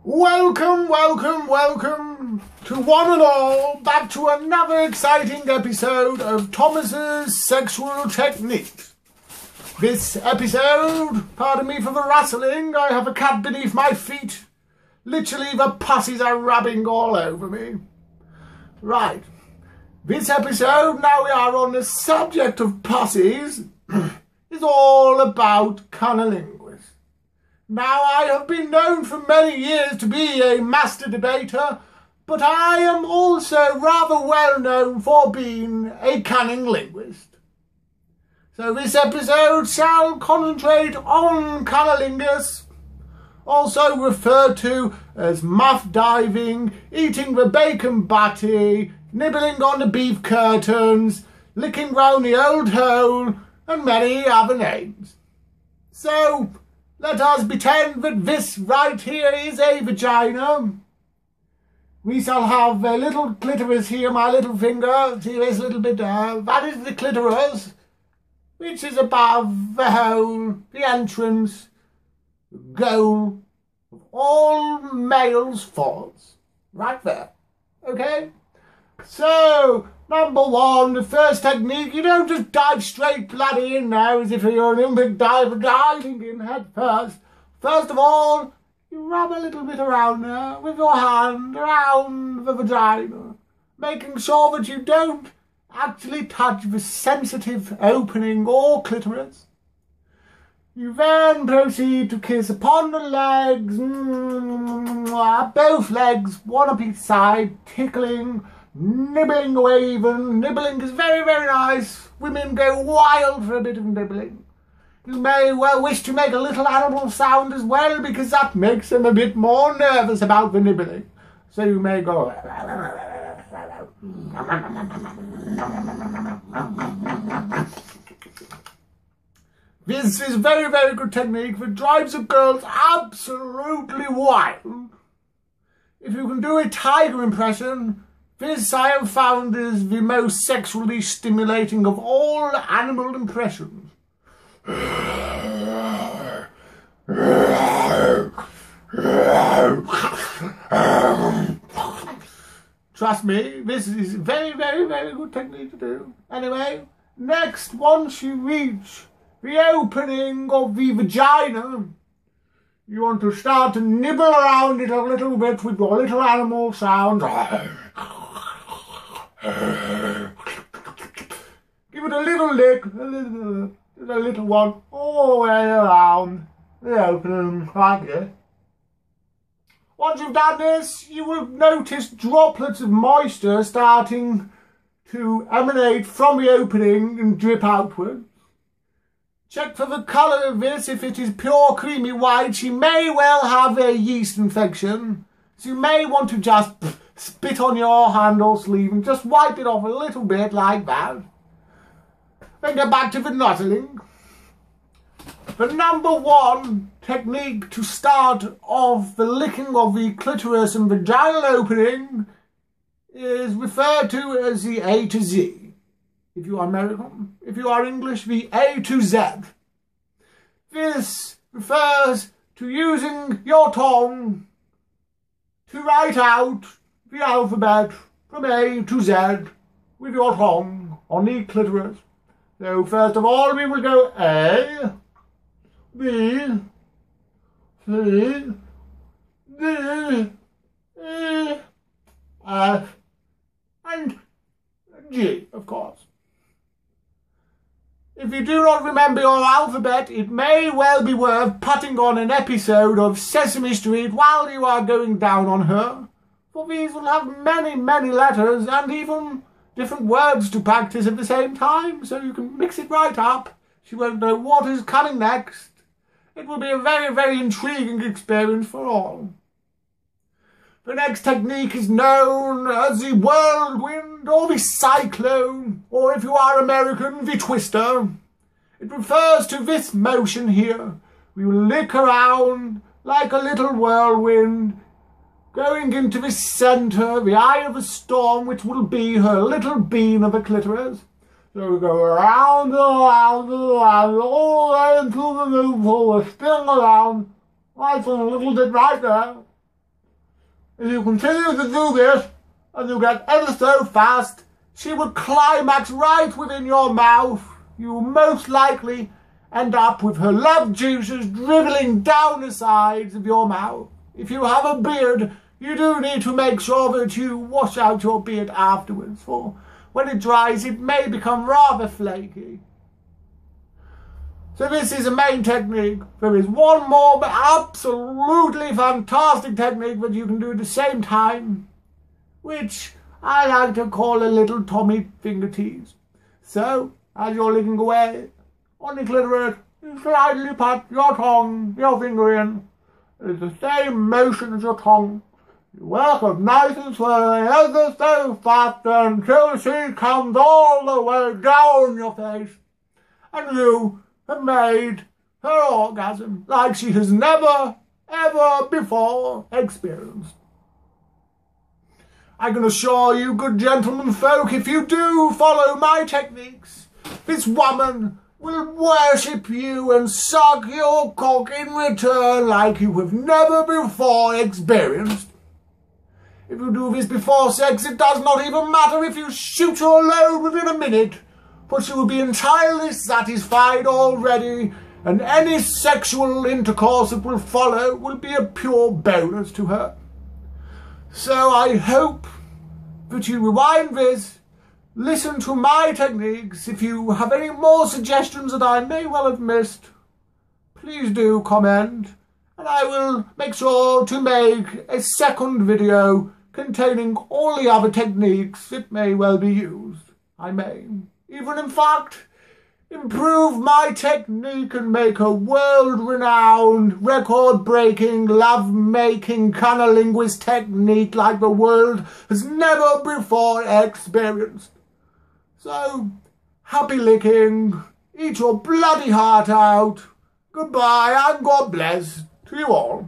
Welcome to one and all back to another exciting episode of Thomas's Sexual Techniques. This episode, pardon me for the rustling, I have a cat beneath my feet. Literally the pussies are rubbing all over me. Right, this episode, now we are on the subject of pussies, is all about Cunnilingus. Now, I have been known for many years to be a master debater, but I am also rather well known for being a cunning linguist. So this episode shall concentrate on Cunnilingus, also referred to as muff diving, eating the bacon butty, nibbling on the beef curtains, licking round the old hole, and many other names. So, let us pretend that this right here is a vagina. We shall have a little clitoris here, my little finger. See this little bit there? That is the clitoris, which is above the hole, the entrance, the goal of all males' thoughts. Right there. Okay? So, number one, the first technique, you don't just dive straight bloody in now as if you're an Olympic diver diving in head first. First of all, you rub a little bit around there with your hand around the vagina, making sure that you don't actually touch the sensitive opening or clitoris. You then proceed to kiss upon the legs, both legs, one on each side, tickling, nibbling away even. Nibbling is very, very nice. Women go wild for a bit of nibbling. You may well wish to make a little animal sound as well, because that makes them a bit more nervous about the nibbling. So you may go... This is very, very good technique that drives the girls absolutely wild. If you can do a tiger impression, this I have found is the most sexually stimulating of all animal impressions. Trust me, this is very, very, very good technique to do. Anyway, next, once you reach the opening of the vagina, you want to start to nibble around it a little bit with your little animal sound. Give it a little lick, a little one, all the way around the opening, like this. Once you've done this, you will notice droplets of moisture starting to emanate from the opening and drip outwards. Check for the colour of this. If it is pure creamy white, she may well have a yeast infection. So you may want to just spit on your hand or sleeve and just wipe it off a little bit like that. Then get back to the nuttling. The number one technique to start off the licking of the clitoris and vaginal opening is referred to as the A to Z. If you are American, if you are English, the A to Z. This refers to using your tongue to write out the alphabet from A to Z with your tongue on the clitoris. So first of all, we will go A, B, C, D, E, F, and G, of course. If you do not remember your alphabet, it may well be worth putting on an episode of Sesame Street while you are going down on her, for these will have many, many letters and even different words to practice at the same time, so you can mix it right up. She won't know what is coming next. It will be a very, very intriguing experience for all. The next technique is known as the whirlwind or the cyclone, or if you are American, the twister. It refers to this motion here. We will lick around like a little whirlwind, going into the centre, the eye of the storm, which will be her little bean of a clitoris. So we go around, all the way into the nipple, we're spinning around, like a little bit right there. If you continue to do this, and you get ever so fast, she will climax right within your mouth. You will most likely end up with her love juices dribbling down the sides of your mouth. If you have a beard, you do need to make sure that you wash out your beard afterwards, for when it dries it may become rather flaky. So this is a main technique. There is one more absolutely fantastic technique that you can do at the same time, which I like to call a little Tommy finger tease. So, as you're licking away on the clitoris, you slightly pat your tongue, your finger in. It's the same motion as your tongue. You work as nice and slowly, ever so fast, until she comes all the way down your face. And you have made her orgasm like she has never, ever before experienced. I can assure you, good gentlemen folk, if you do follow my techniques, this woman will worship you and suck your cock in return like you have never before experienced. If you do this before sex, it does not even matter if you shoot your load within a minute, for she will be entirely satisfied already, and any sexual intercourse that will follow will be a pure bonus to her. So I hope that you rewind this, listen to my techniques. If you have any more suggestions that I may well have missed, please do comment, and I will make sure to make a second video containing all the other techniques that may well be used. I may even, in fact, improve my technique and make a world-renowned, record-breaking, love-making Cunnilingus technique like the world has never before experienced. So, happy licking, eat your bloody heart out, goodbye and God bless to you all.